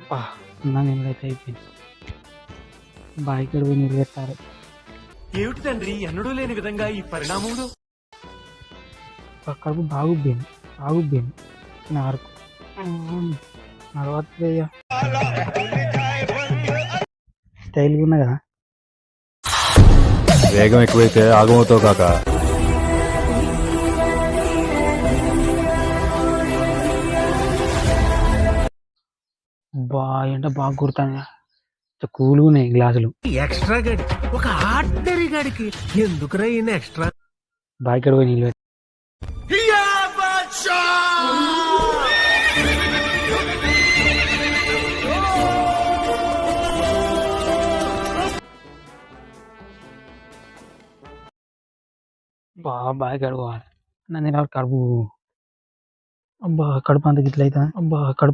అబ్బా! అన్నం తినుడైతే అయిపోయింది. బావికాడ పోయి నీళ్ళు పెట్టాలి. ఏమిటి తండ్రి ఎన్నడూ లేని విధంగా ఈ పరిణామములు? కడుపు బాగుబ్బింది నా వరకు. నడవట్లేదు ఇక. స్టైల్గా ఉన్నా కదా. వేగం ఎక్కువైతే ఆగమవుతావు కాక. ఎంట బాగా కుడుతాను. కూల్గా ఉన్నాయి గ్లాసులు. ఎక్స్ట్రా గడి ఒక ఆర్డినరీ గడికి ఎందుకురా ఈయన ఎక్స్ట్రా? బావికాడ పోయి నీళ్ళు పెట్టి బావికాడ పోవాలి. నన్ను కడుపు అంత గిట్ల అవుతా. కడుపు